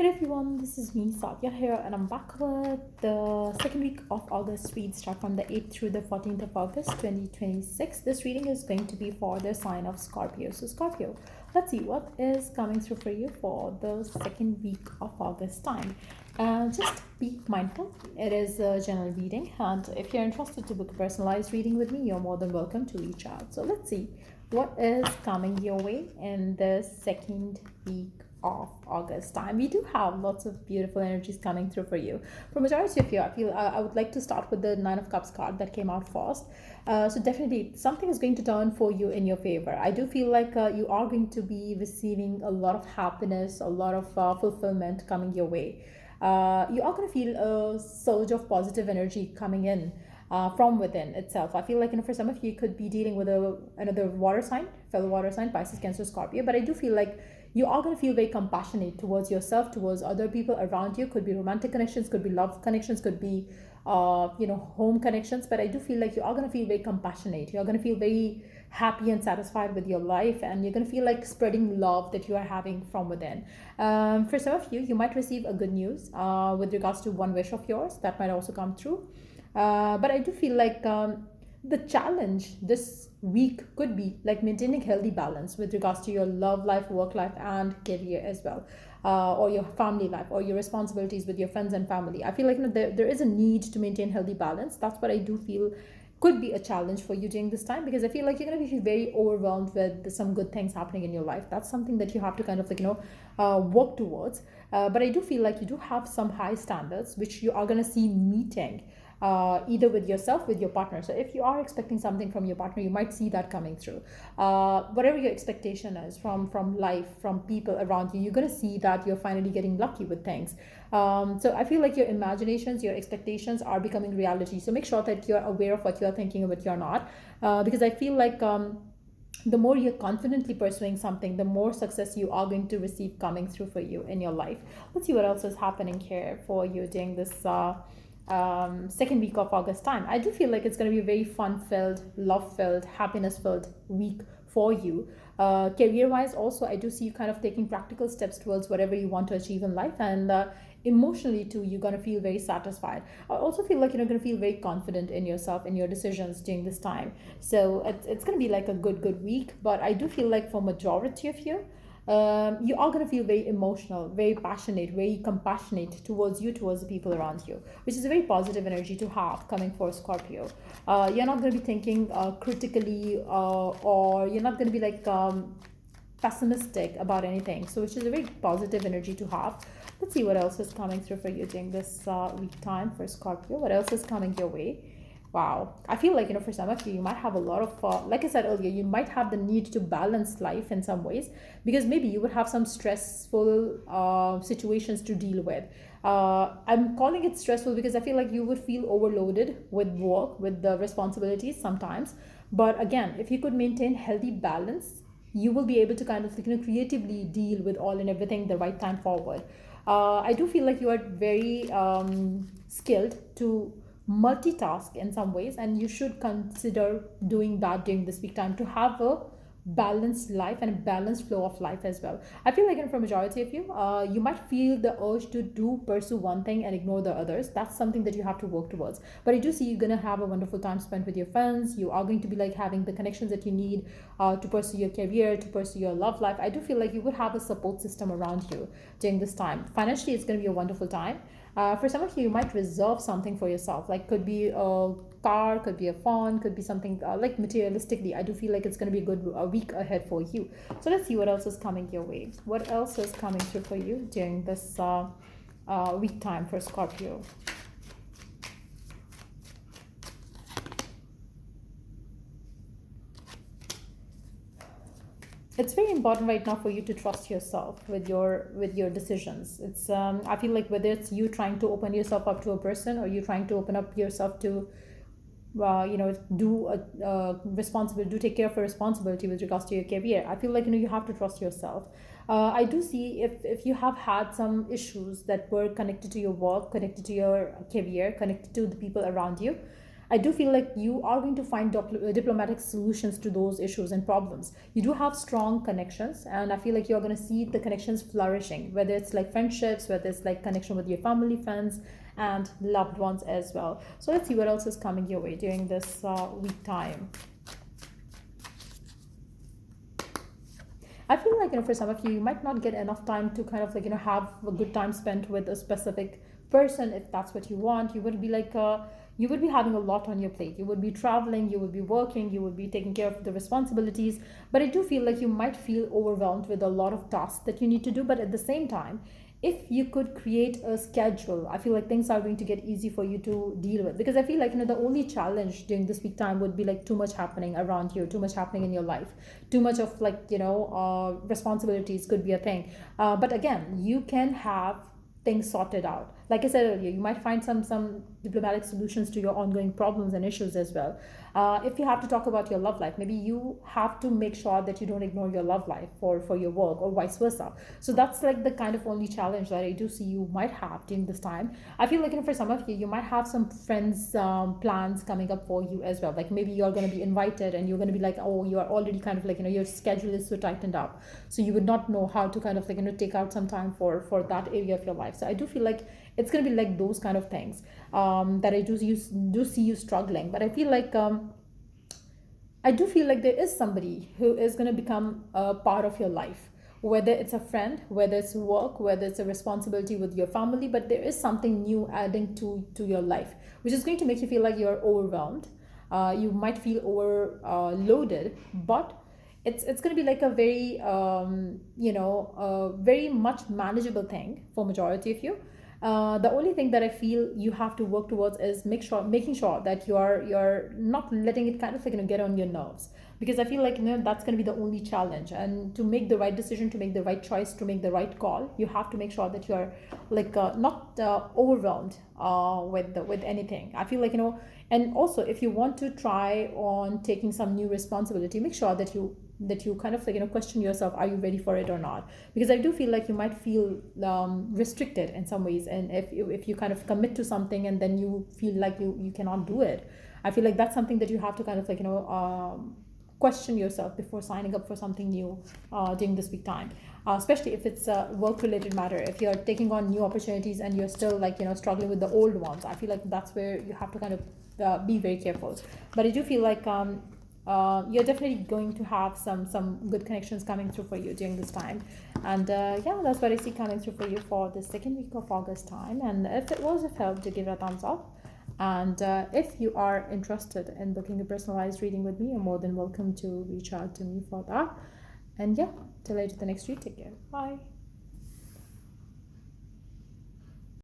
Hey everyone, this is me, Sadia here, and I'm back with the second week of August read, start from the 8th through the 14th of August 2026. This reading is going to be for the sign of Scorpio. So, Scorpio, let's see what is coming through for you for the second week of August time. Just be mindful, it is a general reading, and if you're interested to book a personalized reading with me, you're more than welcome to reach out. So, let's see what is coming your way in the second week of August time. We do have lots of beautiful energies coming through for you. For majority of you, I feel I would like to start with the Nine of Cups card that came out first. So definitely something is going to turn for you in your favor. I do feel like you are going to be receiving a lot of happiness, a lot of fulfillment coming your way. You are going to feel a surge of positive energy coming in from within itself. I feel like for some of you, could be dealing with another water sign, fellow water sign, Pisces, Cancer, Scorpio. But I do feel like you are going to feel very compassionate towards yourself, towards other people around you. Could be romantic connections, could be love connections, could be home connections. But I do feel like you are going to feel very compassionate. You're going to feel very happy and satisfied with your life, and you're going to feel like spreading love that you are having from within. For some of you, you might receive a good news with regards to one wish of yours that might also come through. But I do feel like the challenge this week could be like maintaining healthy balance with regards to your love life, work life, and career as well, or your family life, or your responsibilities with your friends and family. I feel like there is a need to maintain healthy balance. That's what I do feel could be a challenge for you during this time, because I feel like you're going to be very overwhelmed with some good things happening in your life. That's something that you have to kind of work towards. But I do feel like you do have some high standards which you are going to see meeting either with yourself, with your partner. So if you are expecting something from your partner, you might see that coming through. Whatever your expectation is from life, from people around you, you're going to see that you're finally getting lucky with things. So I feel like your imaginations, your expectations are becoming reality. So make sure that you're aware of what you're thinking and what you're not, because I feel like the more you're confidently pursuing something, the more success you are going to receive coming through for you in your life. Let's see what else is happening here for you during this second week of August time. I do feel like it's going to be a very fun filled, love filled, happiness filled week for you. Career wise, also, I do see you kind of taking practical steps towards whatever you want to achieve in life, and emotionally too, you're going to feel very satisfied. I also feel like you're going to feel very confident in yourself, in your decisions during this time. So it's going to be like a good week. But I do feel like for majority of you, you are going to feel very emotional, very passionate, very compassionate towards you, towards the people around you, which is a very positive energy to have coming for Scorpio. You're not going to be thinking critically, or you're not going to be pessimistic about anything. So, which is a very positive energy to have. Let's see what else is coming through for you during this week time for Scorpio. What else is coming your way? Wow. I feel like, for some of you, you might have a lot of, like I said earlier, you might have the need to balance life in some ways, because maybe you would have some stressful situations to deal with. I'm calling it stressful because I feel like you would feel overloaded with work, with the responsibilities sometimes. But again, if you could maintain healthy balance, you will be able to kind of creatively deal with all and everything the right time forward. I do feel like you are very skilled to multitask in some ways, and you should consider doing that during this week time to have a balanced life and a balanced flow of life as well. I feel like for majority of you, you might feel the urge to do pursue one thing and ignore the others. That's something that you have to work towards. But I do see you're gonna have a wonderful time spent with your friends. You are going to be like having the connections that you need to pursue your career, to pursue your love life. I do feel like you would have a support system around you during this time. Financially, it's going to be a wonderful time. For some of you, you might reserve something for yourself, like could be a car, could be a phone, could be something like materialistically. I do feel like it's going to be a good week ahead for you. So let's see what else is coming your way. What else is coming through for you during this week time for Scorpio? It's very important right now for you to trust yourself with your decisions. It's I feel like whether it's you trying to open yourself up to a person, or you trying to open up yourself to do a responsible, do take care of a responsibility with regards to your career. I feel like you have to trust yourself. I do see if you have had some issues that were connected to your work, connected to your career, connected to the people around you, I do feel like you are going to find diplomatic solutions to those issues and problems. You do have strong connections, and I feel like you're going to see the connections flourishing, whether it's like friendships, whether it's like connection with your family, friends, and loved ones as well. So let's see what else is coming your way during this week time. I feel like, for some of you, you might not get enough time to kind of like, have a good time spent with a specific person. If that's what you want, you would be like, you would be having a lot on your plate. You would be traveling, you would be working, you would be taking care of the responsibilities. But I do feel like you might feel overwhelmed with a lot of tasks that you need to do. But at the same time, if you could create a schedule, I feel like things are going to get easy for you to deal with. Because I feel like, the only challenge during this peak time would be like too much happening around you, too much happening in your life, too much of like, responsibilities could be a thing. But again, you can have things sorted out. Like I said earlier, you might find some diplomatic solutions to your ongoing problems and issues as well. If you have to talk about your love life, maybe you have to make sure that you don't ignore your love life for your work, or vice versa. So that's like the kind of only challenge that I do see you might have during this time. I feel like, for some of you, you might have some friends plans coming up for you as well. Like maybe you're going to be invited and you're going to be like, oh, you are already kind of like, your schedule is so tightened up, so you would not know how to kind of like, take out some time for that area of your life. So I do feel like it's going to be like those kind of things that I do see you struggling. But I feel like I do feel like there is somebody who is going to become a part of your life, whether it's a friend, whether it's work, whether it's a responsibility with your family. But there is something new adding to your life, which is going to make you feel like you're overwhelmed. You might feel overloaded, but it's going to be like a very very much manageable thing for majority of you. The only thing that I feel you have to work towards is making sure that you're not letting it kind of like, get on your nerves, because I feel like, that's going to be the only challenge. And to make the right decision, to make the right choice, to make the right call, you have to make sure that you're like not overwhelmed with anything. I feel like, and also, if you want to try on taking some new responsibility, make sure that you kind of like, question yourself, are you ready for it or not? Because I do feel like you might feel restricted in some ways, and if you kind of commit to something and then you feel like you cannot do it, I feel like that's something that you have to kind of like, question yourself before signing up for something new during this week time. Especially if it's a work related matter, if you're taking on new opportunities and you're still like, struggling with the old ones, I feel like that's where you have to kind of be very careful. But I do feel like you're definitely going to have some good connections coming through for you during this time. And yeah, that's what I see coming through for you for the second week of August time. And if it was of help, to give it a thumbs up. And if you are interested in booking a personalized reading with me, you're more than welcome to reach out to me for that. And yeah, till later the next week, take care, bye.